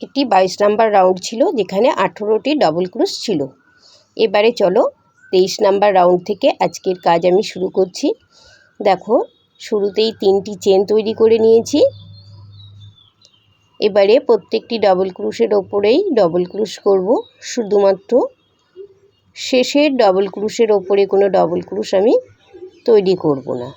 এটি 22 number round ছিল, যেখানে 18টি ডাবল ক্রোশ ছিল। এবারে চলো 23 নাম্বার রাউন্ড থেকে আজকের কাজ আমি শুরু করছি। দেখো, শুরুতেই 3টি চেন তৈরি করে নিয়েছি। এবারে প্রত্যেকটি ডাবল ক্রোশের ওপরেই ডবল ক্রোশ করব। শুধুমাত্র শেষের ডাবল ক্রোশের ওপরে কোনো ডাবল ক্রোশ আমি তৈরি করব না।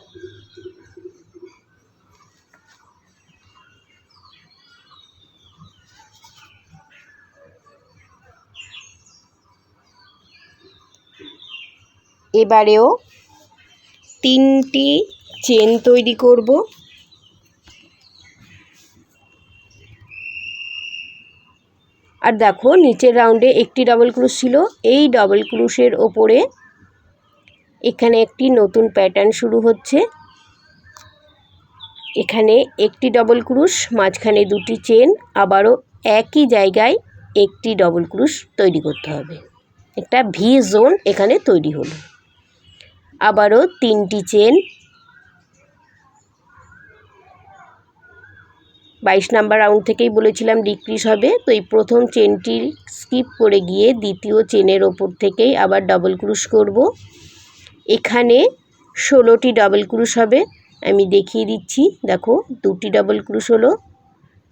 এবারেও 3টি চেন তৈরি করব। আর দেখো, নিচের রাউন্ডে একটি ডাবল ক্রোশ ছিল। এই ডাবল ক্রোশের ওপরে এখানে একটি নতুন প্যাটার্ন শুরু হচ্ছে। এখানে একটি ডাবল ক্রোশ, মাঝখানে 2টি চেন, আবারও একই জায়গায় একটি ডাবল ক্রোশ তৈরি করতে হবে। একটা ভি জোন এখানে তৈরি হলো। আবারও 3টি চেন। 22 নাম্বার রাউন্ড থেকেই বলেছিলাম ডিক্রিজ হবে, তো এই প্রথম চেনটি স্কিপ করে গিয়ে দ্বিতীয় চেনের ওপর থেকেই আবার ডাবল ক্রোশ করব। এখানে 16টি ডাবল ক্রোশ হবে। আমি দেখিয়ে দিচ্ছি। দেখো, 2টি ডাবল ক্রোশ হলো,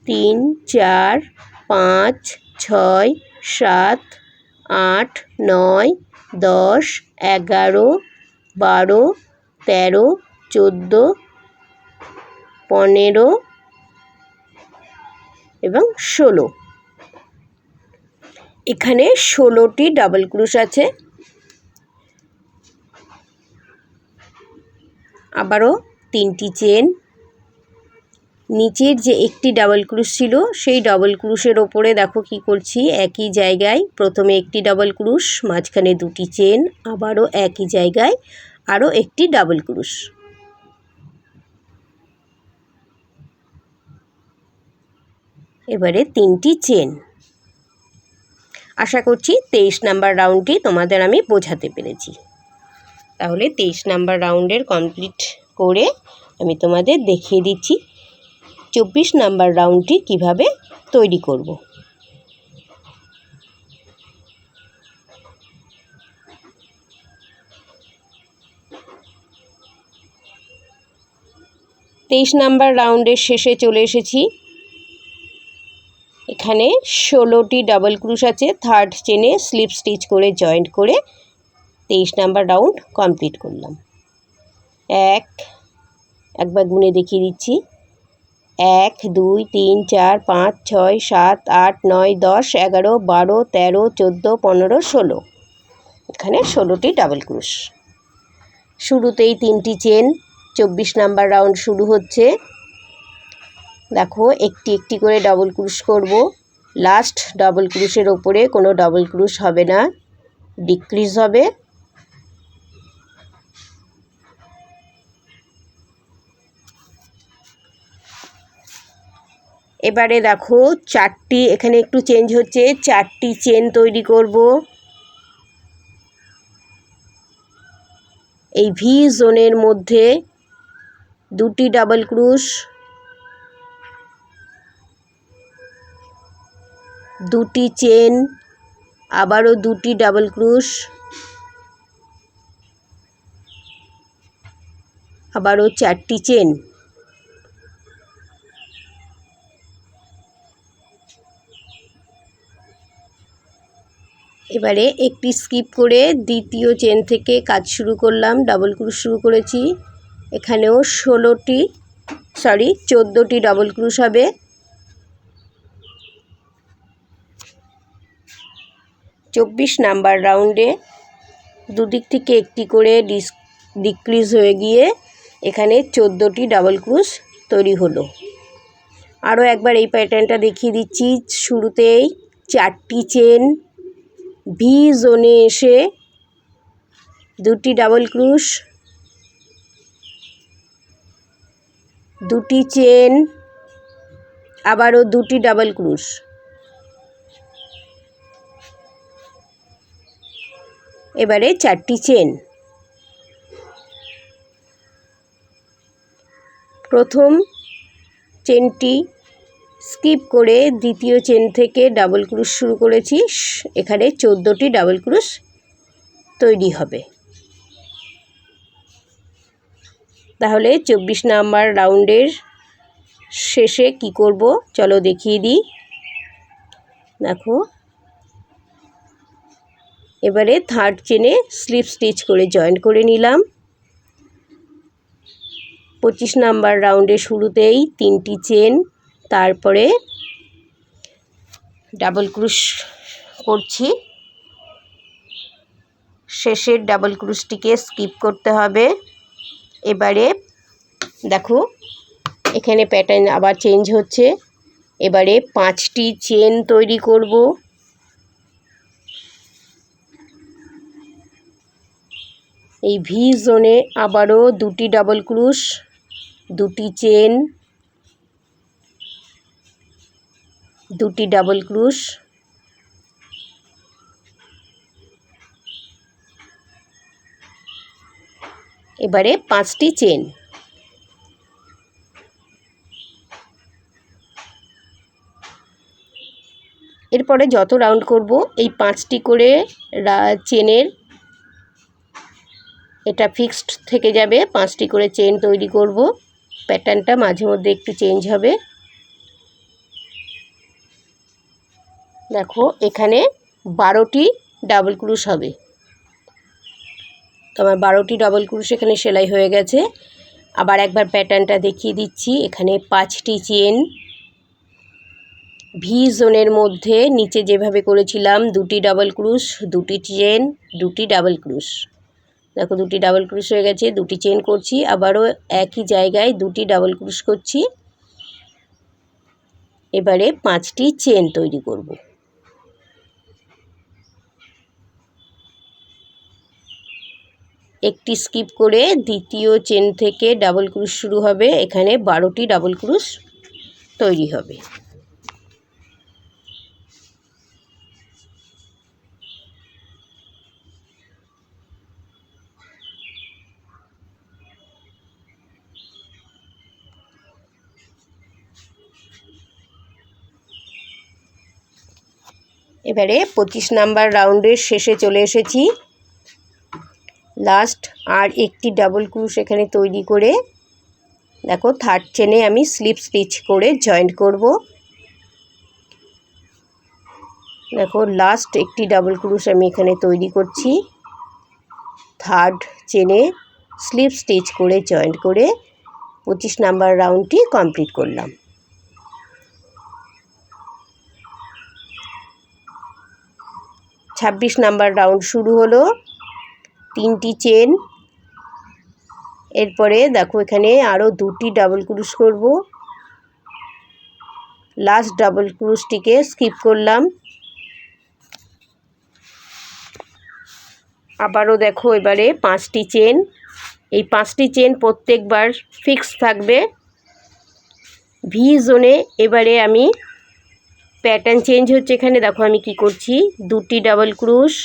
3, 4, 5, 6, 7, 8, 9, 10, 11, 12, 13, 14, 15 এবং 16। এখানে 16টি ডাবল ক্রোশ আছে। আবারও 3টি চেন। নিচের যে একটি ডাবল ক্রোশ ছিল, সেই ডাবল ক্রোশের ওপরে দেখো কি করছি, একই জায়গায় প্রথমে একটি ডাবল ক্রোশ, মাঝখানে 2টি চেন, আবারও একই জায়গায় আরও একটি ডাবল ক্রোশ। এবারে 3টি চেন। আশা করছি 23 নাম্বার রাউন্ডটি তোমাদের আমি বোঝাতে পেরেছি। তাহলে 23 নাম্বার রাউন্ডের কমপ্লিট করে আমি তোমাদের দেখিয়ে দিচ্ছি 24 নাম্বার রাউন্ডটি কিভাবে তৈরি করব। তেইশ নাম্বার রাউন্ডের শেষে চলে এসেছি। এখানে 16টি ডাবল ক্রোশ আছে। থার্ড চেনে স্লিপ স্টিচ করে জয়েন্ট করে 23 নাম্বার রাউন্ড কমপ্লিট করলাম। একবার গুনে দেখিয়ে দিচ্ছি। 1, 2, 3, 4, 5, 6, 7, 8, 9, 10, 11, 12, 13, 14, 15, 16। এখানে 16টি ডাবল ক্রোশ। শুরুতেই 3টি চেন। 24 নাম্বার রাউন্ড শুরু হচ্ছে। দেখো, একটি একটি করে ডাবল ক্রোশ করব। লাস্ট ডাবল ক্রোশের ওপরে কোনো ডাবল ক্রোশ হবে না, ডিক্রিজ হবে। এবারে দেখো, 4টি, এখানে একটু চেঞ্জ হচ্ছে, 4টি চেন তৈরি করব। এই ভি জোনের মধ্যে 2টি ডাবল ক্রোশ, 2টি চেন, আবারও 2টি ডাবল ক্রোশ, আবারও 4টি চেন। এবারে একটি স্কিপ করে দ্বিতীয় চেন থেকে কাজ শুরু করলাম, ডাবল ক্রোশ শুরু করেছি। এখানেও 14টি ডাবল ক্রোশ হবে। চব্বিশ নাম্বার রাউন্ডে দুদিক থেকে একটি করে ডিক্রিজ হয়ে গিয়ে এখানে 14টি ডাবল ক্রোশ তৈরি হলো। আরও একবার এই প্যাটার্নটা দেখিয়ে দিচ্ছি। শুরুতেই 4টি চেন, ভি জোনে এসে 2টি ডাবল ক্রোশ, 2টি চেন, আবারও 2টি ডাবল ক্রোশ। এবারে 4টি চেন। প্রথম চেনটি স্কিপ করে দ্বিতীয় চেন থেকে ডাবল ক্রুশ শুরু করেছি। এখানে 14টি ডাবল ক্রুশ তৈরি হবে। তাহলে 24 নাম্বার রাউন্ডের শেষে কি করব চলো দেখিয়ে দিই। দেখো, এবারে থার্ড চেনে স্লিপ স্টিচ করে জয়েন করে নিলাম। 25 নাম্বার রাউন্ডের শুরুতেই 3টি চেন, তারপরে ডাবল ক্রুশ করছি। শেষের ডাবল ক্রুশটিকে স্কিপ করতে হবে। এবারে দেখো, এখানে প্যাটার্ন আবার চেঞ্জ হচ্ছে। এবারে 5টি চেন তৈরি করব। এই ভি জোনে আবারও 2টি ডাবল ক্রুশ, 2টি চেন, 2টি ডাবল ক্রুশ, এবারে 5টি চেন। এরপরে যত রাউন্ড করব এই 5টি করে চেনের এটা ফিক্সড থেকে যাবে। 5টি করে চেন তৈরি করব। প্যাটার্নটা মাঝে মধ্যে একটু চেঞ্জ হবে। দেখো, এখানে 12টি ডাবল ক্রুশ হবে। তো আমার 12টি ডাবল ক্রুশ এখানে সেলাই হয়ে গেছে। আবার একবার প্যাটার্নটা দেখিয়ে দিচ্ছি। এখানে 5টি চেন, ভি জোনের মধ্যে নিচে যেভাবে করেছিলাম 2টি ডাবল ক্রুশ, 2টি চেন, 2টি ডাবল ক্রুশ। দেখো, 2টি ডাবল ক্রুশ হয়ে গেছে। 2টি চেন করছি, আবারও একই জায়গায় 2টি ডাবল ক্রুশ করছি। এবারে 5টি চেন তৈরি করব। একটি স্কিপ করে দ্বিতীয় চেন থেকে ডাবল ক্রুশ শুরু হবে। এখানে 12টি ডাবল ক্রুশ তৈরি হবে। এবারে 25 নাম্বার রাউন্ডের শেষে চলে এসেছি। লাস্ট আর একটি ডাবল ক্রুশ এখানে তৈরি করে দেখো, থার্ড চেনে আমি স্লিপ স্টিচ করে জয়েন্ট করব। দেখো, লাস্ট একটি ডাবল ক্রুশ আমি এখানে তৈরি করছি। থার্ড চেনে স্লিপ স্টিচ করে জয়েন্ট করে 25 নাম্বার রাউন্ডটি কমপ্লিট করলাম। ছাব্বিশ নাম্বার রাউন্ড শুরু হলো। 3টি চেন, এরপরে দেখো এখানে আরও 2টি ডাবল ক্রুশ করব। লাস্ট ডাবল ক্রুশটিকে স্কিপ করলাম। আবারও দেখো, এবারে 5টি চেন। এই 5টি চেন প্রত্যেকবার ফিক্স থাকবে। ভি জোনে এবারে আমি প্যাটার্ন চেঞ্জ হচ্ছে। এখানে দেখো আমি কি করছি, 2টি ডাবল ক্রুশ,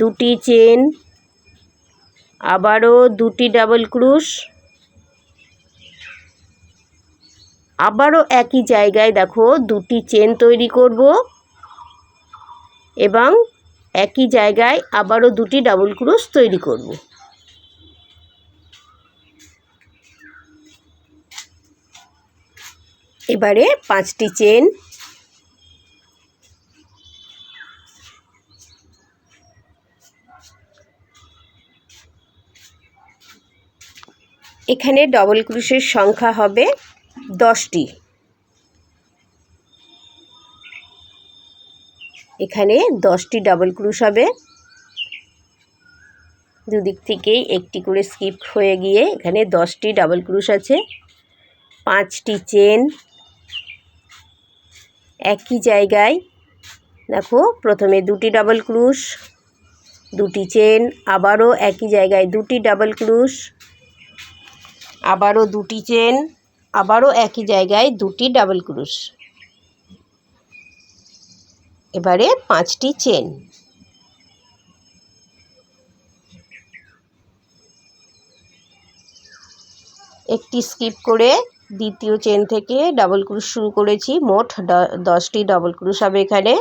2টি চেন, আবারও 2টি ডাবল ক্রুশ, আবারও একই জায়গায় দেখো 2টি চেন তৈরি করব এবং একই জায়গায় আবারও 2টি ডাবল ক্রুশ তৈরি করব। এবারে 5টি চেন, এখানে ডাবল ক্রুশের সংখ্যা হবে 10টি। এখানে 10টি ডাবল ক্রুশ হবে। দুদিক থেকেই একটি করে স্কিপ হয়ে গিয়ে এখানে 10টি ডাবল ক্রুশ আছে। 5টি চেন, একই জায়গায় দেখো, প্রথমে 2টি ডাবল ক্রুশ, 2টি চেন, আবারও একই জায়গায় 2টি ডাবল ক্রুশ, আবারও 2টি চেন, আবারও একই জায়গায় 2টি ডাবল ক্রুশ। এবারে 5টি চেন। একটি স্কিপ করে দ্বিতীয় চেন থেকে ডাবল ক্রুশ শুরু করেছি। মোট 10টি ডাবল ক্রুশ হবে এখানে।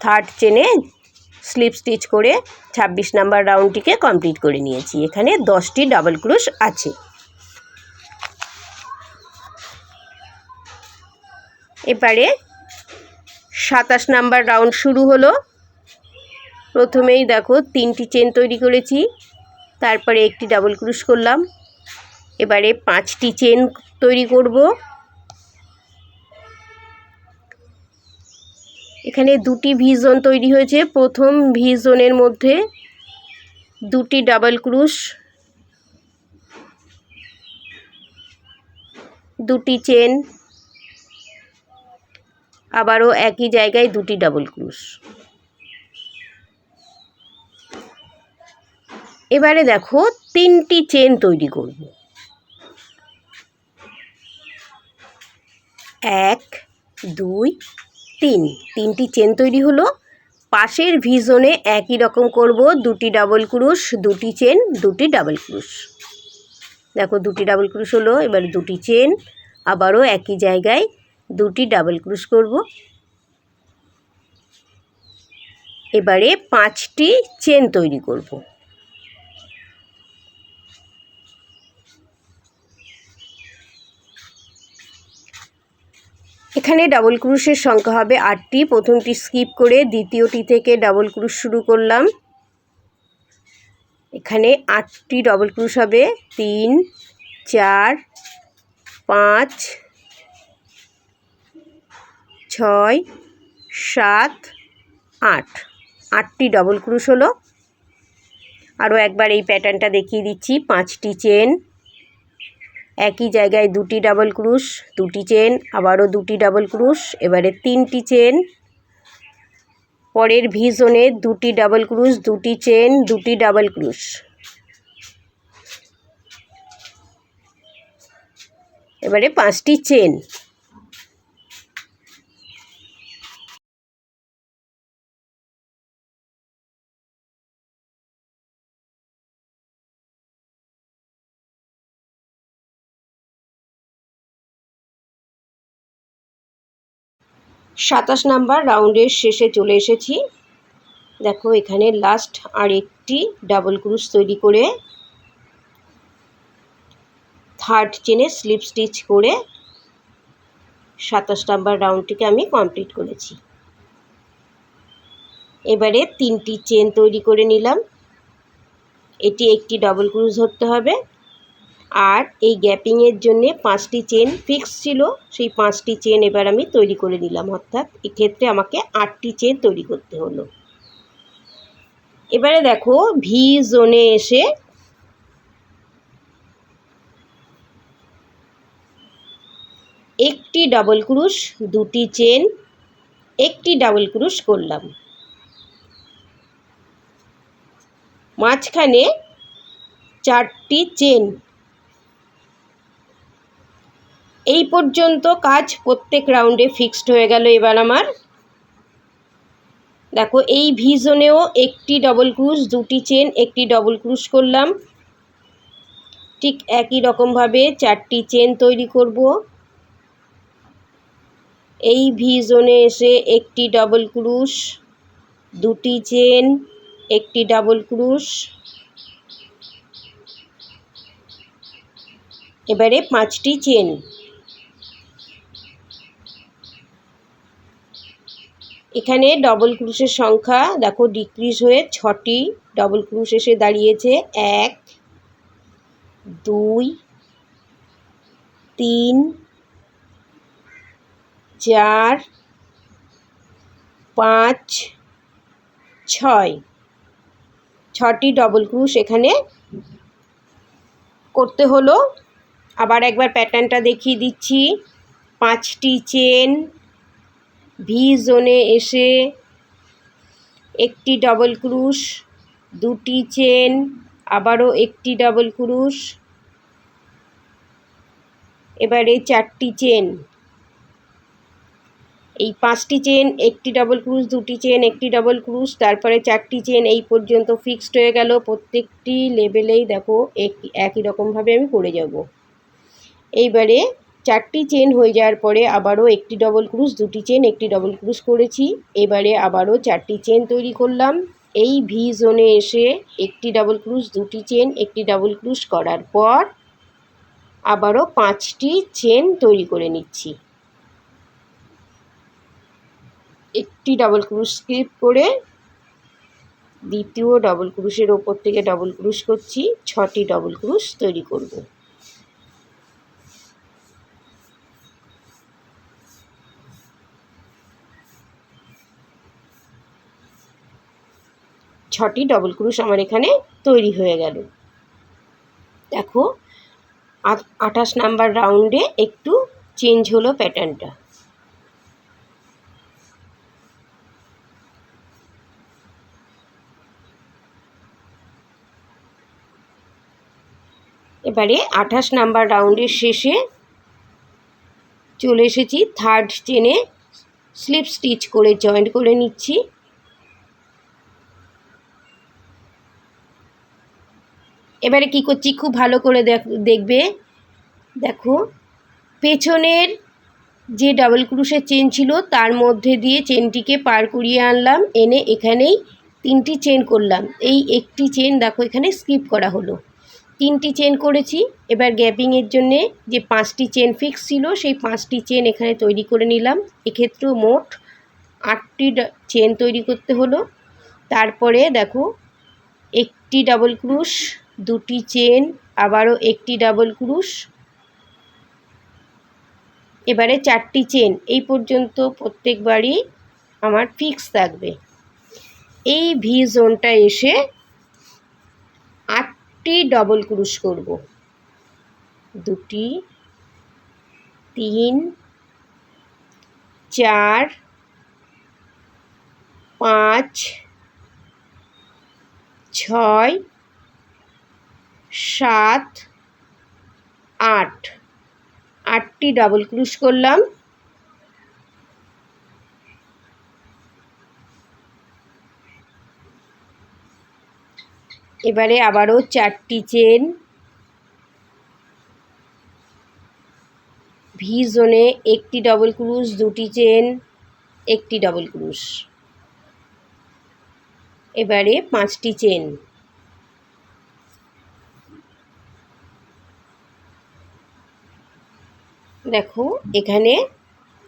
থার্ড চেনে স্লিপ স্টিচ করে 26 নাম্বার রাউন্ডটিকে কমপ্লিট করে নিয়েছি। এখানে 10টি ডাবল ক্রুশ আছে। এবারে 27 নাম্বার রাউন্ড শুরু হলো। প্রথমেই দেখো 3টি চেন তৈরি করেছি, তারপরে একটি ডাবল ক্রুশ করলাম। এবারে 5টি চেন তৈরি করব। এখানে 2টি ভি জোন তৈরি হয়েছে। প্রথম ভি জোনের মধ্যে 2টি ডাবল ক্রুশ, 2টি চেন, আবারও একই জায়গায় 2টি ডাবল ক্রুশ। এবারে দেখো 3টি চেন তৈরি করব। 1 2 3, 3টি চেন তৈরি হলো। পাশের ভি জোনে একই রকম করব, 2টি ডাবল ক্রুশ, 2টি চেন, 2টি ডাবল ক্রুশ। দেখো 2টি ডাবল ক্রুশ হলো। এবার 2টি চেন, আবারও একই জায়গায় 2টি ডাবল ক্রুশ করব। এবারে 5টি চেন তৈরি করব। এখানে ডাবল ক্রুশের সংখ্যা হবে 8টি। প্রথমটি স্কিপ করে দ্বিতীয়টি থেকে ডাবল ক্রুশ শুরু করলাম। এখানে 8টি ডাবল ক্রুশ হবে। 3 4 5 6 7 8, 8টি ডাবল ক্রুশ হলো। আরও একবার এই প্যাটার্নটা দেখিয়ে দিচ্ছি। 5টি চেন, একই জায়গায় 2টি ডাবল ক্রুশ, 2টি চেন, আবারও 2টি ডাবল ক্রুশ। এবারে 3টি চেন, পরের ভি জোনে 2টি ডাবল ক্রুশ, 2টি চেন, 2টি ডাবল ক্রুশ। এবারে 5টি চেন। সাতাশ নাম্বার রাউন্ডের শেষে চলে এসেছি। দেখো এখানে লাস্ট আর একটি ডাবল ক্রুশ তৈরি করে থার্ড চেনে স্লিপ স্টিচ করে 27 নাম্বার রাউন্ডটিকে আমি কমপ্লিট করেছি। এবারে 3টি চেন তৈরি করে নিলাম। এটি একটি ডাবল ক্রুশ ধরতে হবে। আর এই গ্যাপিংয়ের জন্যে 5টি চেন ফিক্স ছিল, সেই 5টি চেন এবার আমি তৈরি করে নিলাম। অর্থাৎ এক্ষেত্রে আমাকে 8টি চেন তৈরি করতে হলো। এবারে দেখো ভি জোনে এসে একটি ডাবল ক্রুশ, 2টি চেন, একটি ডাবল ক্রুশ করলাম। মাঝখানে 4টি চেন। এই পর্যন্ত কাজ প্রত্যেক রাউন্ডে ফিক্সড হয়ে গেল। এবার আমার দেখো এই ভি জোনেও একটি ডাবল ক্রুশ, 2টি চেন, একটি ডাবল ক্রুশ করলাম। ঠিক একই রকমভাবে 4টি চেন তৈরি করব। এই ভি জোনে এসে একটি ডাবল ক্রুশ, 2টি চেন, একটি ডাবল ক্রুশ। এবারে 5টি চেন। এখানে ডাবল ক্রুশের সংখ্যা দেখো ডিক্রিজ হয়ে 6টি ডাবল ক্রুশ এসে দাঁড়িয়েছে। 1 2 3 4 5 6, 6টি ডাবল ক্রুশ এখানে করতে হলো। আবার একবার প্যাটার্নটা দেখিয়ে দিচ্ছি। 5টি চেন, ভি জোনে এসে একটি ডাবল ক্রুশ, 2টি চেন, আবারও একটি ডাবল ক্রুশ, এবারে 4টি চেন, এই 5টি চেন, একটি ডাবল ক্রুশ, 2টি চেন, একটি ডাবল ক্রুশ, তারপরে 4টি চেন, এই পর্যন্ত ফিক্সড হয়ে গেল। প্রত্যেকটি লেভেলেই দেখো একই রকমভাবে আমি করে যাব। এইবারে 4টি চেন হয়ে যাওয়ার পরে আবারও একটি ডবল ক্রুশ, 2টি চেন, একটি ডবল ক্রুশ করেছি। এবারে আবারও 4টি চেন তৈরি করলাম। এই ভি জোনে এসে একটি ডাবল ক্রুশ, 2টি চেন, একটি ডাবল ক্রুশ করার পর আবারও 5টি চেন তৈরি করে নিচ্ছি। একটি ডাবল ক্রুশ স্কিপ করে দ্বিতীয় ডাবল ক্রুশের ওপর থেকে ডাবল ক্রুশ করছি, 6টি ডাবল ক্রুশ তৈরি করব। ছটি ডাবল ক্রুশ আমার এখানে তৈরি হয়ে গেল। দেখো 28 নাম্বার রাউন্ডে একটু চেঞ্জ হলো প্যাটার্নটা। এবারে 28 নাম্বার রাউন্ডের শেষে চলে এসেছি। থার্ড চেনে স্লিপ স্টিচ করে জয়েন্ট করে নিচ্ছি। এবারে কি করছি খুব ভালো করে দেখবে। দেখো পেছনের যে ডাবল ক্রুশের চেন ছিল তার মধ্যে দিয়ে চেনটিকে পার করিয়ে আনলাম, এনে এখানেই 3টি চেন করলাম। এই একটি চেন দেখো এখানে স্কিপ করা হলো, 3টি চেন করেছি। এবার গ্যাপিংয়ের জন্যে যে 5টি চেন ফিক্স ছিল সেই 5টি চেন এখানে তৈরি করে নিলাম। এক্ষেত্রেও মোট 8টি চেন তৈরি করতে হলো। তারপরে দেখো একটি ডাবল ক্রুশ, 2টি চেন, আবারও একটি ডাবল ক্রুশ, এবারে 4টি চেন। এই পর্যন্ত প্রত্যেকবারই আমার ফিক্স থাকবে। এই ভি জোনটা এসে 8টি ডাবল ক্রুশ করব, 2টি, 3, 4, 5, 6, 7, 8, 8টি ডাবল ক্রুশ করলাম। এবারে আবারও 4টি চেন, ভি জোনে একটি ডাবল ক্রুশ, 2টি চেন, একটি ডাবল ক্রুশ, এবারে 5টি চেন। দেখো এখানে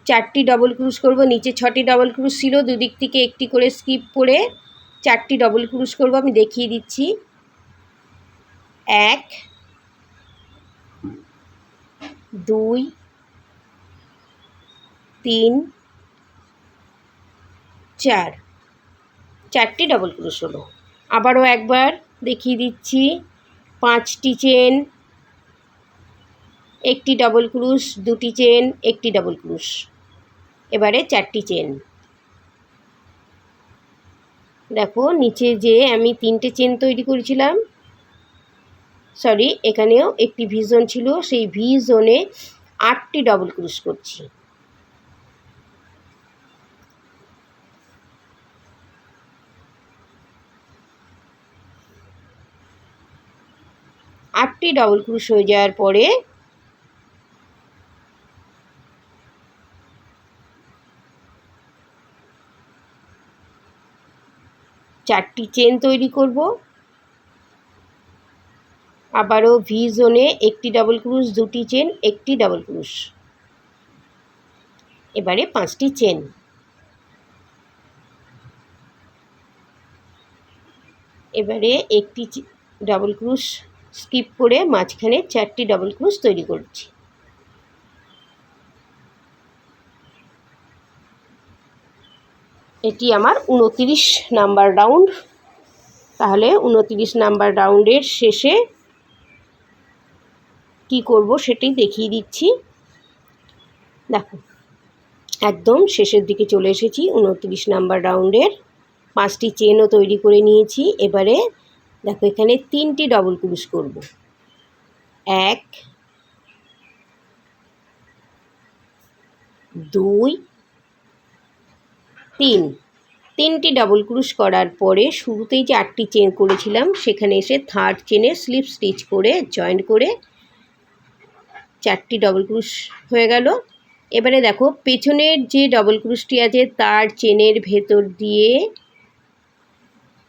4টি ডাবল ক্রুশ করব, নিচে 6টি ডাবল ক্রুশ ছিল, দুদিক থেকে একটি করে স্কিপ করে 4টি ডাবল ক্রুশ করব। আমি দেখিয়ে দিচ্ছি। 1, 2, 3, 4, 4টি ডাবল ক্রুশ হলো। আবারও একবার দেখিয়ে দিচ্ছি। 5টি চেন, একটি ডাবল ক্রুশ, 2টি চেন, একটি ডাবল ক্রুশ, এবারে 4টি চেন। দেখো নিচে যে আমি 3টে চেন তৈরি করেছিলাম, সরি এখানেও একটি ভি জোন ছিল, সেই ভি জোনে 8টি ডাবল ক্রুশ করছি। আটটি ডাবল ক্রুশ হয়ে যাওয়ার পরে চারটি চেন তৈরি করব। আবারও ভি জোনে একটি ডাবল ক্রুশ, 2টি চেন, একটি ডাবল ক্রুশ, এবারে 5টি চেন। এবারে একটি ডাবল ক্রুশ স্কিপ করে মাঝখানে 4টি ডাবল ক্রুশ তৈরি করছি। এটি আমার 29 নাম্বার রাউন্ড। তাহলে 29 নাম্বার রাউন্ডের শেষে কি করব সেটাই দেখিয়ে দিচ্ছি। দেখো একদম শেষের দিকে চলে এসেছি। 29 নাম্বার রাউন্ডের 5টি চেনও তৈরি করে নিয়েছি। এবারে দেখো এখানে 3টি ডাবল ক্রুশ করব। 1, 2 3 তিনটি ডাবল ক্রুশ করার পরে শুরুতেই যে 8টি চেন করেছিলাম সেখানে এসে থার্ড চেনে স্লিপ স্টিচ করে জয়েন্ট করে 4টি ডাবল ক্রুশ হয়ে গেল। এবারে দেখো পেছনের যে ডাবল ক্রুশটি আছে তার চেনের ভেতর দিয়ে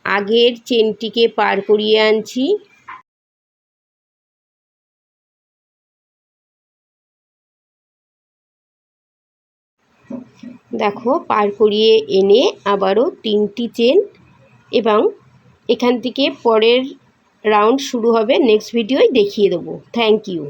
আগের চেনটিকে পার করিয়ে আনছি। দেখো পার করিয়ে এনে আবারও 3টি চেন, এবং এখান থেকে পরের রাউন্ড শুরু হবে। নেক্সট ভিডিওয় দেখিয়ে দেবো। Thank you.